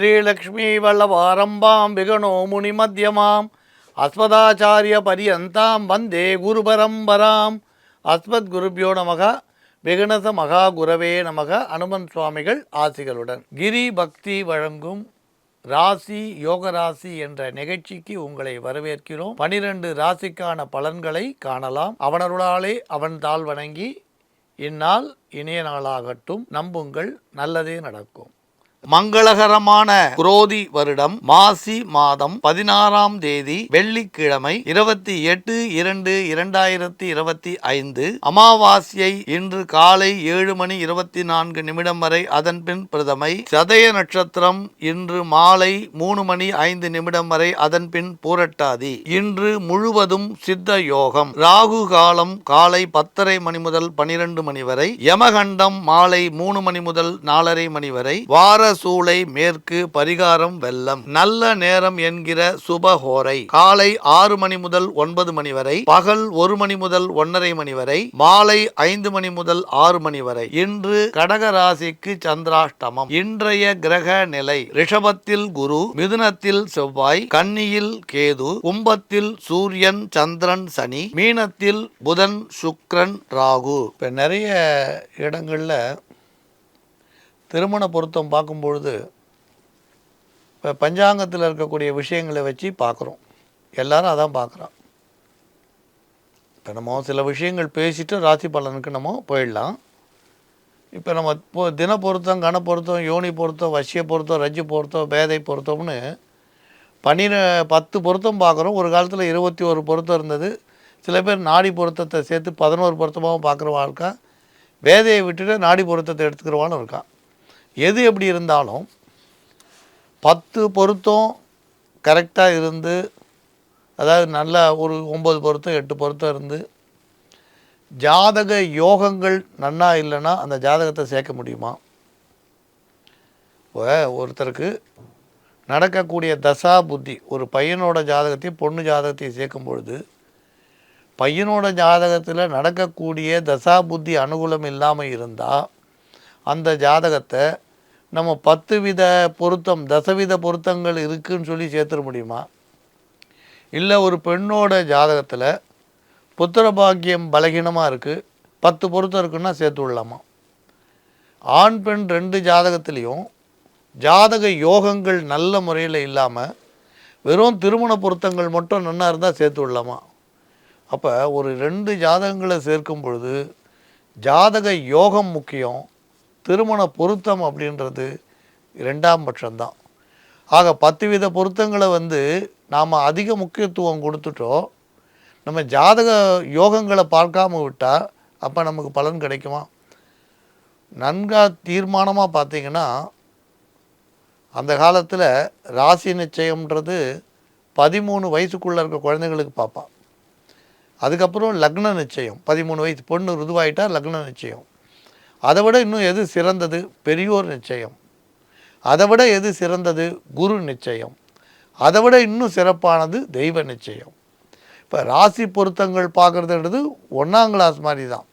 ஸ்ரீலக்ஷ்மி வல்லவாரம்பாம் விகணோ முனிமத்யமாம் அஸ்மதாச்சாரிய பரியந்தாம் வந்தே குரு பரம்பராம். அஸ்மத் குருபியோ நமக. விகணச மகா குரவே நமக. அனுமன் சுவாமிகள் ஆசிகளுடன் கிரி பக்தி வழங்கும் ராசி யோக ராசி என்ற நிகழ்ச்சிக்கு உங்களை வரவேற்கிறோம். 12 ராசிக்கான பலன்களை காணலாம். அவனருளாலே அவன் தாள் வணங்கி இந்நாள் இனிய நாளாகட்டும். நம்புங்கள், நல்லதே நடக்கும். மங்களகரமான குரோதி வருடம் மாசி மாதம் 16ஆம் தேதி வெள்ளிக்கிழமை 28/2/2025 அமாவாசையை இன்று காலை 7:24 வரை, அதன் பின் பிரதமை. சதய நட்சத்திரம் இன்று மாலை 3:05 வரை, அதன் பின் பூரட்டாதி. இன்று முழுவதும் சித்த யோகம். ராகு காலம் காலை 10:30 முதல் 12 மணி வரை, யமகண்டம் மாலை 3 மணி முதல் 4:30 மணி வரை, வார சூளை மேற்கு, பரிகாரம் வெள்ளம். நல்ல நேரம் என்கிற சுபஹோரை காலை 6 மணி முதல் 9 மணி வரை, பகல் 1 மணி முதல் 1:30 மணி வரை, மாலை 5 மணி முதல் 6 மணி வரை. இன்று கடக ராசிக்கு சந்திராஷ்டமம். இன்றைய கிரக நிலை: ரிஷபத்தில் குரு, மிதுனத்தில் செவ்வாய், கன்னியில் கேது, கும்பத்தில் சூரியன் சந்திரன் சனி, மீனத்தில் புதன் சுக்கிரன் ராகு. இப்ப நிறைய இடங்கள்ல திருமண பொருத்தம் பார்க்கும்பொழுது இப்போ பஞ்சாங்கத்தில் இருக்கக்கூடிய விஷயங்களை வச்சு பார்க்குறோம். எல்லாரும் அதான் பார்க்குறோம். இப்போ நம்ம சில விஷயங்கள் பேசிட்டு ராசி பலனுக்கு நம்ம போயிடலாம். இப்போ நம்ம தின பொருத்தம், கண பொருத்தம், யோனி பொருத்தம், வசிய பொருத்தம், ரஜ்ஜு பொருத்தம், பேதை பொருத்தம்னு 10 பொருத்தம் பார்க்குறோம். ஒரு காலத்தில் 21 பொருத்தம் இருந்தது. சில பேர் நாடி பொருத்தத்தை சேர்த்து 11 பொருத்தமாகவும் பார்க்குறவா இருக்கா. வேதையை விட்டுட்டு நாடி பொருத்தத்தை எடுத்துக்கிறவான்னு இருக்கா. எது எப்படி இருந்தாலும் 10 பொருத்தம் கரெக்டாக இருந்து, அதாவது நல்லா ஒரு 9 பொருத்தம் 8 பொருத்தம் இருந்து, ஜாதக யோகங்கள் நன்னா இல்லைன்னா அந்த ஜாதகத்தை சேர்க்க முடியுமா? ஒருத்தருக்கு நடக்கக்கூடிய தசா புத்தி, ஒரு பையனோட ஜாதகத்தையும் பொண்ணு ஜாதகத்தையும் சேர்க்கும் பொழுது, பையனோட ஜாதகத்தில் நடக்கக்கூடிய தசா புத்தி அனுகூலம் இல்லாமல் இருந்தால் அந்த ஜாதகத்தை நம்ம 10 வித பொருத்தம், தசவித பொருத்தங்கள் இருக்குதுன்னு சொல்லி சேர்த்துட முடியுமா? இல்லை ஒரு பெண்ணோட ஜாதகத்தில் புத்திர பாக்கியம் பலகீனமாக இருக்குது, 10 பொருத்தம் இருக்குன்னா சேர்த்து விடலாமா? ஆண் பெண் 2 ஜாதகத்துலேயும் ஜாதக யோகங்கள் நல்ல முறையில் இல்லாமல் வெறும் திருமண பொருத்தங்கள் மட்டும் நன்னா இருந்தால் சேர்த்து விடலாமா? அப்போ ஒரு 2 ஜாதகங்களை சேர்க்கும் பொழுது ஜாதக யோகம் முக்கியம், திருமண பொருத்தம் அப்படின்றது 2ஆம் பட்சம்தான். ஆக 10 வித பொருத்தங்களை நாம் அதிக முக்கியத்துவம் கொடுத்துட்டோம். நம்ம ஜாதக யோகங்களை பார்க்காம விட்டால் அப்போ நமக்கு பலன் கிடைக்குமா? நன்கா தீர்மானமாக பார்த்தீங்கன்னா, அந்த காலத்தில் ராசி நிச்சயம்ன்றது 13 வயசுக்குள்ளே இருக்க குழந்தைங்களுக்கு பார்ப்பான். அதுக்கப்புறம் லக்ன நிச்சயம், 13 வயசு பொண்ணு ருதுவாயிட்டா லக்ன நிச்சயம். அதை விட இன்னும் எது சிறந்தது? பெரியோர் நிச்சயம். அதை விட எது சிறந்தது? குரு நிச்சயம். அதை விட இன்னும் சிறப்பானது தெய்வ நிச்சயம். இப்போ ராசி பொருத்தங்கள் பார்க்குறதுன்றது 1ஆம் கிளாஸ் மாதிரி தான்.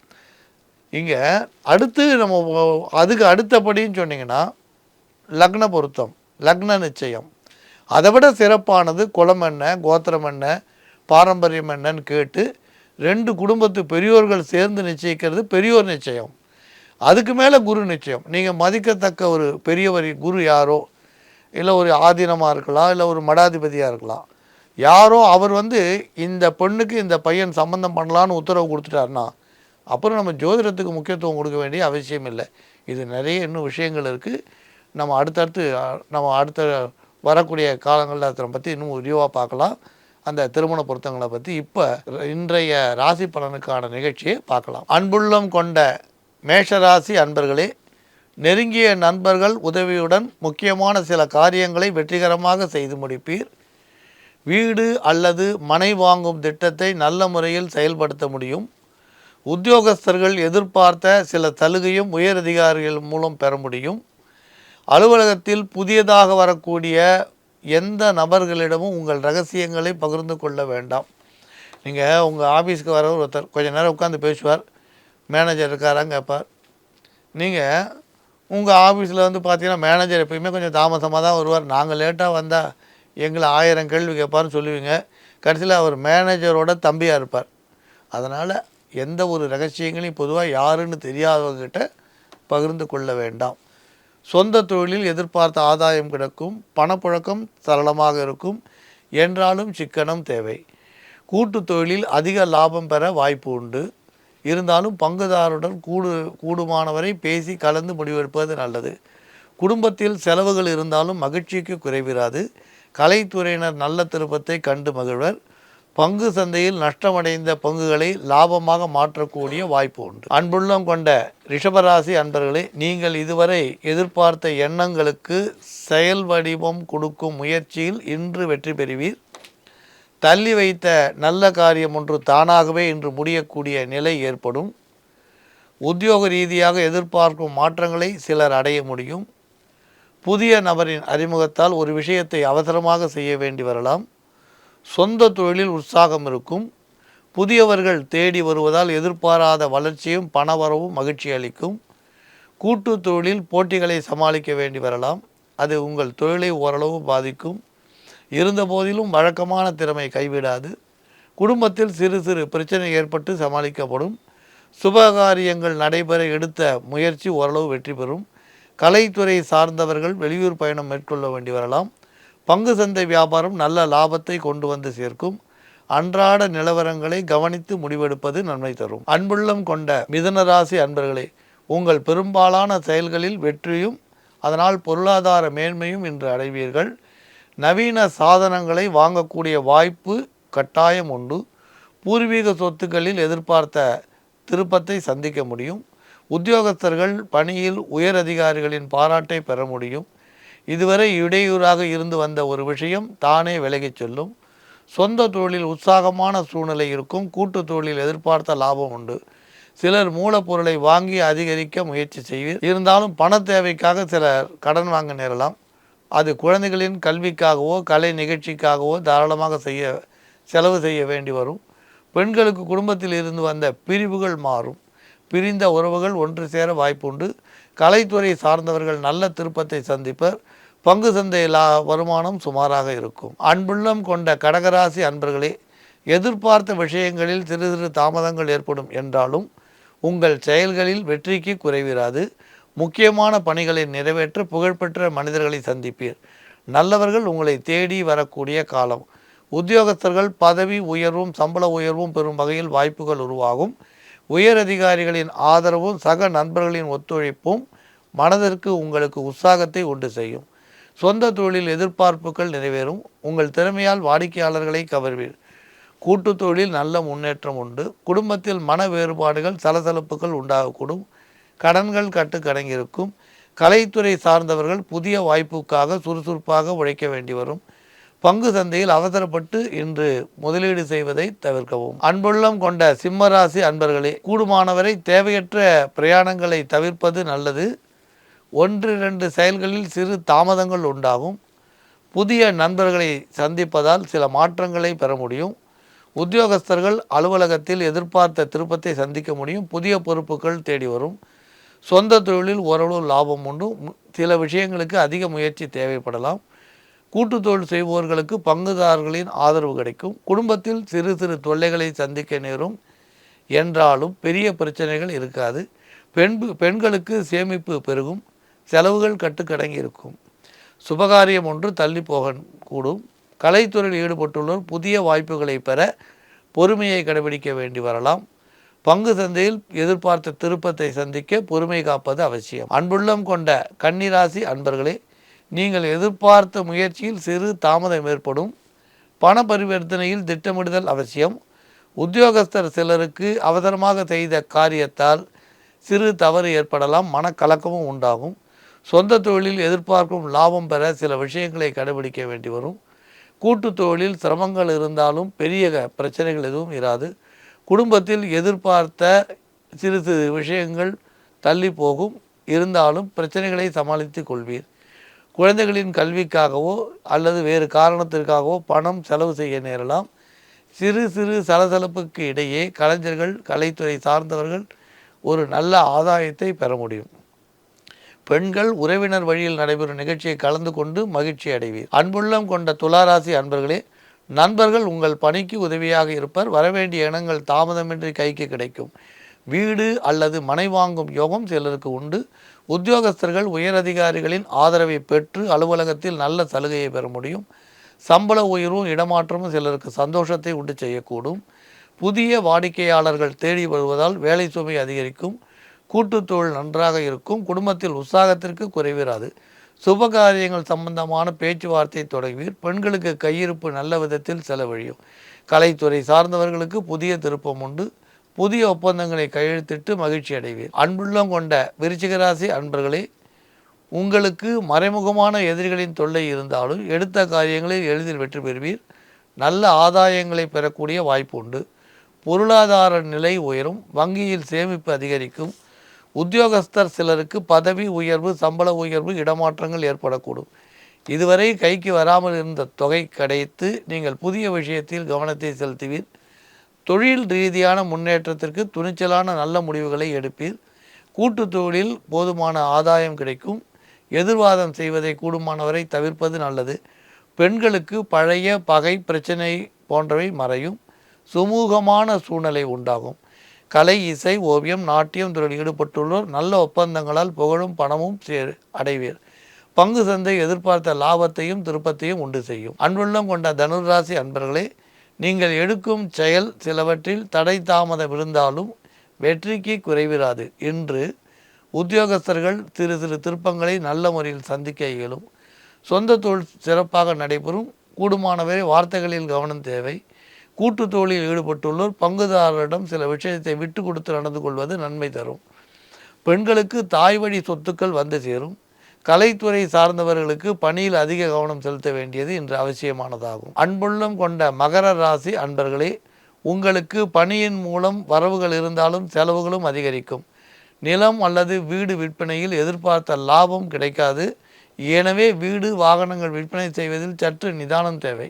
இங்கே அடுத்து நம்ம அதுக்கு அடுத்தபடின்னு சொன்னிங்கன்னா லக்ன பொருத்தம், லக்ன நிச்சயம். அதை விட சிறப்பானது குலம் என்ன, கோத்திரம் என்ன, பாரம்பரியம் என்னன்னு கேட்டு 2 குடும்பத்து பெரியோர்கள் சேர்ந்து நிச்சயிக்கிறது பெரியோர் நிச்சயம். அதுக்கு மேலே குரு நிச்சயம். நீங்கள் மதிக்கத்தக்க ஒரு பெரியவர் குரு யாரோ, இல்லை ஒரு ஆதீனமாக இருக்கலாம், இல்லை ஒரு மடாதிபதியாக இருக்கலாம், யாரோ அவர் இந்த பெண்ணுக்கு இந்த பையன் சம்பந்தம் பண்ணலான்னு உத்தரவு கொடுத்துட்டாருன்னா அப்புறம் நம்ம ஜோதிடத்துக்கு முக்கியத்துவம் கொடுக்க வேண்டிய அவசியம் இல்லை. இது நிறைய இன்னும் விஷயங்கள் இருக்குது. நம்ம அடுத்த வரக்கூடிய காலங்களில் அதை பற்றி இன்னும் விரிவாக பார்க்கலாம். அந்த திருமண பொருத்தங்களை பற்றி இப்போ இன்றைய ராசி பலனுக்கான நிகழ்ச்சியை பார்க்கலாம். அன்புள்ளம் கொண்ட மேஷராசி அன்பர்களே, நெருங்கிய நண்பர்கள் உதவியுடன் முக்கியமான சில காரியங்களை வெற்றிகரமாக செய்து முடிப்பீர். வீடு அல்லது மனை வாங்கும் திட்டத்தை நல்ல முறையில் செயல்படுத்த முடியும். உத்தியோகஸ்தர்கள் எதிர்பார்த்த சில சலுகையும் உயரதிகாரிகள் மூலம் பெற முடியும். அலுவலகத்தில் புதியதாக வரக்கூடிய எந்த நபர்களிடமும் உங்கள் ரகசியங்களை பகிர்ந்து கொள்ள வேண்டாம். நீங்கள் உங்கள் ஆஃபீஸ்க்கு வர ஒருத்தர் கொஞ்சம் நேரம் உட்காந்து பேசுவார், மேனேஜர் இருக்காரான்னு கேட்பார். நீங்கள் உங்கள் ஆஃபீஸில் வந்து பார்த்தீங்கன்னா மேனேஜர் எப்பயுமே கொஞ்சம் தாமசமாக தான் வருவார். நாங்கள் லேட்டாக வந்தால் எங்களை 1000 கேள்வி கேட்பார்னு சொல்லுவீங்க. கடைசியில் அவர் மேனேஜரோட தம்பியாக இருப்பார். அதனால் எந்த ஒரு ரகசியங்களையும் பொதுவாக யாருன்னு தெரியாதவங்ககிட்ட பகிர்ந்து கொள்ள வேண்டாம். சொந்த தொழிலில் எதிர்பார்த்த ஆதாயம் கிடைக்கும். பணப்புழக்கம் சரளமாக இருக்கும். என்றாலும் சிக்கனம் தேவை. கூட்டு தொழிலில் அதிக லாபம் பெற வாய்ப்பு உண்டு. இருந்தாலும் பங்குதாரருடன் கூடுமானவரை பேசி கலந்து முடிவெடுப்பது நல்லது. குடும்பத்தில் செலவுகள் இருந்தாலும் மகிழ்ச்சிக்கு குறைவிராது. கலைத்துறையினர் நல்ல திருப்பத்தை கண்டு மகிழ்வர். பங்கு சந்தையில் நஷ்டமடைந்த பங்குகளை லாபமாக மாற்றக்கூடிய வாய்ப்பு உண்டு. அன்புள்ளம் கொண்ட ரிஷபராசி அன்பர்களே, நீங்கள் இதுவரை எதிர்பார்த்த எண்ணங்களுக்கு செயல் வடிவம் கொடுக்கும் முயற்சியில் இன்று வெற்றி பெறுவீர். தள்ளி வைத்த நல்ல காரியம் ஒன்று தானாகவே இன்று முடியக்கூடிய நிலை ஏற்படும். உத்தியோக ரீதியாக எதிர்பார்க்கும் மாற்றங்களை சிலர் அடைய முடியும். புதிய நபரின் அறிமுகத்தால் ஒரு விஷயத்தை அவசரமாக செய்ய வேண்டி வரலாம். சொந்த தொழிலில் உற்சாகம் இருக்கும். புதியவர்கள் தேடி வருவதால் எதிர்பாராத வளர்ச்சியும் பணவரவும் மகிழ்ச்சி அளிக்கும். கூட்டு தொழிலில் போட்டிகளை சமாளிக்க வேண்டி வரலாம். அது உங்கள் தொழிலை ஓரளவு பாதிக்கும். இருந்தபோதிலும் வழக்கமான திறமை கைவிடாது. குடும்பத்தில் சிறு சிறு பிரச்சனை ஏற்பட்டு சமாளிக்கப்படும். சுபகாரியங்கள் நடைபெற எடுத்த முயற்சி ஓரளவு வெற்றி பெறும். கலைத்துறை சார்ந்தவர்கள் வெளியூர் பயணம் மேற்கொள்ள வேண்டி வரலாம். பங்கு சந்தை வியாபாரம் நல்ல லாபத்தை கொண்டு வந்து சேர்க்கும். அன்றாட நிலவரங்களை கவனித்து முடிவெடுப்பது நன்மை தரும். அன்புள்ளம் கொண்ட மிதுனராசி அன்பர்களே, உங்கள் பெரும்பாலான செயல்களில் வெற்றியும் அதனால் பொருளாதார மேன்மையும் இன்று அடைவீர்கள். நவீன சாதனங்களை வாங்கக்கூடிய வாய்ப்பு கட்டாயம் உண்டு. பூர்வீக சொத்துக்களில் எதிர்பார்த்த திருப்பத்தை சந்திக்க முடியும். உத்தியோகஸ்தர்கள் பணியில் உயர் அதிகாரிகளின் பாராட்டை பெற முடியும். இதுவரை இடையூறாக இருந்து வந்த ஒரு விஷயம் தானே விலகிச் செல்லும். சொந்த தொழிலில் உற்சாகமான சூழ்நிலை இருக்கும். கூட்டு தொழிலில் எதிர்பார்த்த லாபம் உண்டு. சிலர் மூலப்பொருளை வாங்கி அதிகரிக்க முயற்சி செய்வீர். இருந்தாலும் பண தேவைக்காக சிலர் கடன் வாங்க நேரலாம். அது குழந்தைகளின் கல்விக்காகவோ கலை நிகழ்ச்சிக்காகவோ தாராளமாக செலவு செய்ய வேண்டி வரும். பெண்களுக்கு குடும்பத்தில் இருந்து வந்த பிரிவுகள் மாறும். பிரிந்த உறவுகள் ஒன்று சேர வாய்ப்புண்டு. கலைத்துறை சார்ந்தவர்கள் நல்ல திருப்பத்தை சந்திப்பர். பங்கு சந்தை வருமானம் சுமாராக இருக்கும். அன்புள்ளம் கொண்ட கடகராசி அன்பர்களே, எதிர்பார்த்த விஷயங்களில் சிறு சிறு தாமதங்கள் ஏற்படும் என்றாலும் உங்கள் செயல்களில் வெற்றிக்கு குறைவிராது. முக்கியமான பணிகளை நிறைவேற்ற புகழ்பெற்ற மனிதர்களை சந்திப்பீர். நல்லவர்கள் உங்களை தேடி வரக்கூடிய காலம். உத்தியோகஸ்தர்கள் பதவி உயர்வும் சம்பள உயர்வும் பெறும் வகையில் வாய்ப்புகள் உருவாகும். உயர் அதிகாரிகளின் ஆதரவும் சக நண்பர்களின் ஒத்துழைப்பும் மனதிற்கு உங்களுக்கு உற்சாகத்தை உண்டு செய்யும். சொந்த தொழிலில் எதிர்பார்ப்புகள் நிறைவேறும். உங்கள் திறமையால் வாடிக்கையாளர்களை கவர்வீர். கூட்டு தொழிலில் நல்ல முன்னேற்றம் உண்டு. குடும்பத்தில் மன வேறுபாடுகள் சலசலப்புகள் உண்டாகக்கூடும். கடன்கள் கட்டுக்கடங்கியிருக்கும். கலைத்துறை சார்ந்தவர்கள் புதிய வாய்ப்புக்காக சுறுசுறுப்பாக உழைக்க வேண்டி வரும். பங்கு சந்தையில் அவசரப்பட்டு இன்று முதலீடு செய்வதை தவிர்க்கவும். அன்புள்ளம் கொண்ட சிம்மராசி அன்பர்களே, கூடுமானவரை தேவையற்ற பிரயாணங்களை தவிர்ப்பது நல்லது. 1-2 செயல்களில் சிறு தாமதங்கள் உண்டாகும். புதிய நண்பர்களை சந்திப்பதால் சில மாற்றங்களை பெற முடியும். உத்தியோகஸ்தர்கள் அலுவலகத்தில் எதிர்பார்த்த திருப்பத்தை சந்திக்க முடியும். புதிய பொறுப்புகள் தேடி வரும். சொந்த தொழிலில் ஓரளவு லாபம் உண்டு. சில விஷயங்களுக்கு அதிக முயற்சி தேவைப்படலாம். கூட்டு தொழில் செய்பவர்களுக்கு பங்குதாரர்களின் ஆதரவு கிடைக்கும். குடும்பத்தில் சிறு சிறு தொல்லைகளை சந்திக்க நேரும். என்றாலும் பெரிய பிரச்சனைகள் இருக்காது. பெண்களுக்கு சேமிப்பு பெருகும். செலவுகள் கட்டுக்கடங்கி இருக்கும். சுபகாரியம் ஒன்று தள்ளி போக கூடும். கலைத்துறையில் ஈடுபட்டுள்ளோர் புதிய வாய்ப்புகளை பெற பொறுமையை கடைபிடிக்க வேண்டி வரலாம். பங்கு சந்தையில் எதிர்பார்த்த திருப்பத்தை சந்திக்க பொறுமை காப்பது அவசியம். அன்புள்ளம் கொண்ட கன்னிராசி அன்பர்களே, நீங்கள் எதிர்பார்த்த முயற்சியில் சிறு தாமதம் ஏற்படும். பண பரிவர்த்தனையில் திட்டமிடுதல் அவசியம். உத்தியோகஸ்தர் சிலருக்கு அவசரமாக செய்த காரியத்தால் சிறு தவறு ஏற்படலாம். மனக்கலக்கமும் உண்டாகும். சொந்த தொழிலில் எதிர்பார்க்கும் லாபம் பெற சில விஷயங்களை கடைபிடிக்க வேண்டி வரும். கூட்டு தொழிலில் சிரமங்கள் இருந்தாலும் பெரிய பிரச்சனைகள் எதுவும் இராது. குடும்பத்தில் எதிர்பார்த்த சிறு சிறு விஷயங்கள் தள்ளி போகும். இருந்தாலும் பிரச்சனைகளை சமாளித்து கொள்வீர். குழந்தைகளின் கல்விக்காகவோ அல்லது வேறு காரணத்திற்காகவோ பணம் செலவு செய்ய நேரலாம். சிறு சிறு சலசலப்புக்கு இடையே கலைஞர்கள் கலைத்துறை சார்ந்தவர்கள் ஒரு நல்ல ஆதாயத்தை பெற முடியும். பெண்கள் உறவினர் வழியில் நடைபெறும் நிகழ்ச்சியை கலந்து கொண்டு மகிழ்ச்சி அடைவீர். அன்புள்ளம் கொண்ட துளாராசி அன்பர்களே, நண்பர்கள் உங்கள் பணிக்கு உதவியாக இருப்பர். வரவேண்டிய இனங்கள் தாமதமின்றி கைக்கு கிடைக்கும். வீடு அல்லது மனை வாங்கும் யோகம் சிலருக்கு உண்டு. உத்தியோகஸ்தர்கள் உயரதிகாரிகளின் ஆதரவை பெற்று அலுவலகத்தில் நல்ல சலுகையை பெற முடியும். சம்பள உயர்வும் இடமாற்றமும் சிலருக்கு சந்தோஷத்தை உண்டு செய்யக்கூடும். புதிய வாடிக்கையாளர்கள் தேடி வருவதால் வேலை சுமை அதிகரிக்கும். கூட்டுத்தொழில் நன்றாக இருக்கும். குடும்பத்தில் உற்சாகத்திற்கு குறைவிராது. சுபகாரியங்கள் சம்பந்தமான பேச்சுவார்த்தை தொடங்குவீர். பெண்களுக்கு கையிருப்பு நல்ல விதத்தில் செலவழியும். கலைத்துறை சார்ந்தவர்களுக்கு புதிய திருப்பம் உண்டு. புதிய ஒப்பந்தங்களை கையெழுத்திட்டு மகிழ்ச்சி அடைவீர். அன்புள்ளம் கொண்ட விருச்சிகராசி அன்பர்களே, உங்களுக்கு மறைமுகமான எதிரிகளின் தொல்லை இருந்தாலும் எடுத்த காரியங்களில் எளிதில் வெற்றி பெறுவீர். நல்ல ஆதாயங்களை பெறக்கூடிய வாய்ப்பு உண்டு. பொருளாதார நிலை உயரும். வங்கியில் சேமிப்பு அதிகரிக்கும். உத்தியோகஸ்தர் சிலருக்கு பதவி உயர்வு, சம்பள உயர்வு, இடமாற்றங்கள் ஏற்படக்கூடும். இதுவரை கைக்கு வராமல் இருந்த தொகை கிடைத்து நீங்கள் புதிய விஷயத்தில் கவனத்தை செலுத்துவீர். தொழில் ரீதியான முன்னேற்றத்திற்கு துணிச்சலான நல்ல முடிவுகளை எடுப்பீர். கூட்டு தொழிலில் போதுமான ஆதாயம் கிடைக்கும். எதிர்வாதம் செய்வதை கூடுமானவரை தவிர்ப்பது நல்லது. பெண்களுக்கு பழைய பகை பிரச்சனை போன்றவை மறையும். சுமூகமான சூழ்நிலை உண்டாகும். கலை, இசை, ஓவியம், நாட்டியம் துறையில் ஈடுபட்டுள்ளோர் நல்ல ஒப்பந்தங்களால் புகழும் பணமும் அடைவீர். பங்கு சந்தை எதிர்பார்த்த லாபத்தையும் திருப்பத்தையும் உண்டு செய்யும். அன்புள்ளம் கொண்ட தனுராசி அன்பர்களே, நீங்கள் எடுக்கும் செயல் சிலவற்றில் தடை தாமதம் இருந்தாலும் வெற்றிக்கு குறைவிராது. இன்று உத்தியோகஸ்தர்கள் சிறு சிறு திருப்பங்களை நல்ல முறையில் சந்திக்க இயலும். சொந்த தொழில் சிறப்பாக நடைபெறும். கூடுமானவரை வார்த்தைகளில் கவனம் தேவை. கூட்டு தொழிலில் ஈடுபட்டுள்ளோர் பங்குதாரரிடம் சில விஷயத்தை விட்டு கொடுத்து நடந்து கொள்வது நன்மை தரும். பெண்களுக்கு தாய் வழி சொத்துக்கள் வந்து சேரும். கலைத்துறை சார்ந்தவர்களுக்கு பணியில் அதிக கவனம் செலுத்த வேண்டியது இன்று அவசியமானதாகும். அன்புள்ளம் கொண்ட மகர ராசி அன்பர்களே, உங்களுக்கு பணியின் மூலம் வரவுகள் இருந்தாலும் செலவுகளும் அதிகரிக்கும். நிலம் அல்லது வீடு விற்பனையில் எதிர்பார்த்த லாபம் கிடைக்காது. எனவே வீடு வாகனங்கள் விற்பனை செய்வதில் சற்று நிதானம் தேவை.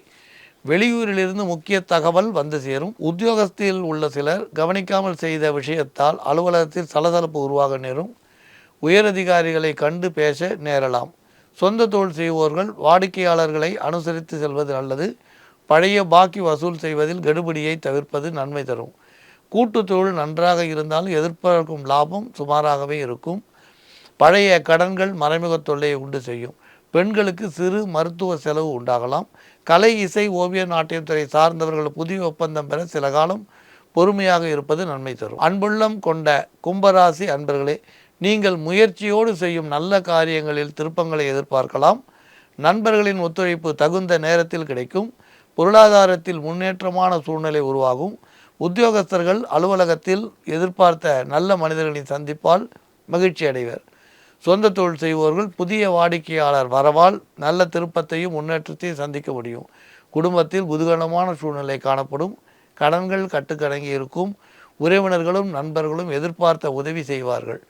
வெளியூரிலிருந்து முக்கிய தகவல் வந்து சேரும். உத்தியோகத்தில் உள்ள சிலர் கவனிக்காமல் செய்த விஷயத்தால் அலுவலகத்தில் சலசலப்பு உருவாக நேரும். உயரதிகாரிகளை கண்டு பேச நேரலாம். சொந்த தொழில் செய்வோர்கள் வாடிக்கையாளர்களை அனுசரித்து செல்வது நல்லது. பழைய பாக்கி வசூல் செய்வதில் கெடுபிடியை தவிர்ப்பது நன்மை தரும். கூட்டு தொழில் நன்றாக இருந்தாலும் எதிர்பார்க்கும் லாபம் சுமாராகவே இருக்கும். பழைய கடன்கள் மறைமுக தொல்லையை உண்டு செய்யும். பெண்களுக்கு சிறு மருத்துவ செலவு உண்டாகலாம். கலை, இசை, ஓவிய, நாட்டியத்துறை சார்ந்தவர்கள் புதிய ஒப்பந்தம் பெற சில காலம் பொறுமையாக இருப்பது நன்மை தரும். அன்புள்ளம் கொண்ட கும்பராசி அன்பர்களே, நீங்கள் முயற்சியோடு செய்யும் நல்ல காரியங்களில் திருப்பங்களை எதிர்பார்க்கலாம். நண்பர்களின் ஒத்துழைப்பு தகுந்த நேரத்தில் கிடைக்கும். பொருளாதாரத்தில் முன்னேற்றமான சூழ்நிலை உருவாகும். உத்தியோகஸ்தர்கள் அலுவலகத்தில் எதிர்பார்த்த நல்ல மனிதர்களின் சந்திப்பால் மகிழ்ச்சி அடைவர். சொந்த தொழில் செய்வோர்கள் புதிய வாடிக்கையாளர் வரவால் நல்ல திருப்பத்தையும் முன்னேற்றத்தையும் சந்திக்க முடியும். குடும்பத்தில் குதூகலமான சூழ்நிலை காணப்படும். கடன்கள் கட்டுக்கடங்கி இருக்கும். உறவினர்களும் நண்பர்களும் எதிர்பார்த்த உதவி செய்வார்கள்.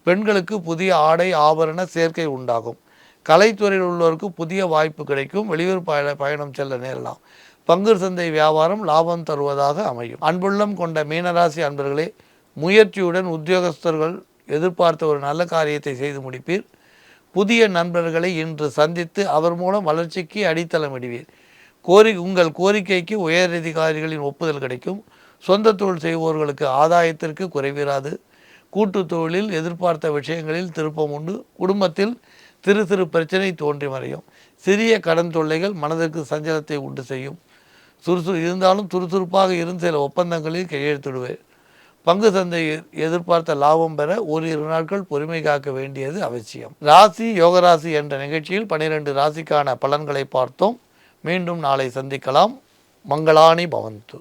பெண்களுக்கு புதிய ஆடை ஆபரண சேர்க்கை உண்டாகும். கலைத்துறையில் உள்ளவருக்கு புதிய வாய்ப்பு கிடைக்கும். வெளியூர் பயணம் செல்ல நேரலாம். பங்கு சந்தை வியாபாரம் லாபம் தருவதாக அமையும். அன்புள்ளம் கொண்ட மீனராசி அன்பர்களே, முயற்சியுடன் உத்தியோகஸ்தர்கள் எதிர்பார்த்த ஒரு நல்ல காரியத்தை செய்து முடிப்பீர். புதிய நண்பர்களை இன்று சந்தித்து அவர் மூலம் வளர்ச்சிக்கு அடித்தளமிடுவீர். உங்கள் கோரிக்கைக்கு உயரதிகாரிகளின் ஒப்புதல் கிடைக்கும். சொந்த தொழில் செய்வோர்களுக்கு ஆதாயத்திற்கு குறைவிராது. கூட்டு தொழிலில் எதிர்பார்த்த விஷயங்களில் திருப்பம் உண்டு. குடும்பத்தில் சிறு சிறு பிரச்சனை தோன்றி மறையும். சிறிய கடன் தொல்லைகள் மனதிற்கு சஞ்சலத்தை உண்டு செய்யும். இருந்தாலும் சுறுசுறுப்பாக இருந்து சில ஒப்பந்தங்களில் கையெழுத்திடுவேன். பங்கு சந்தை எதிர்பார்த்த லாபம் பெற ஓரிரு நாட்கள் பொறுமை காக்க வேண்டியது அவசியம். ராசி யோகராசி என்ற நிகழ்ச்சியில் 12 ராசிக்கான பலன்களை பார்த்தோம். மீண்டும் நாளை சந்திக்கலாம். மங்களானி பவந்து.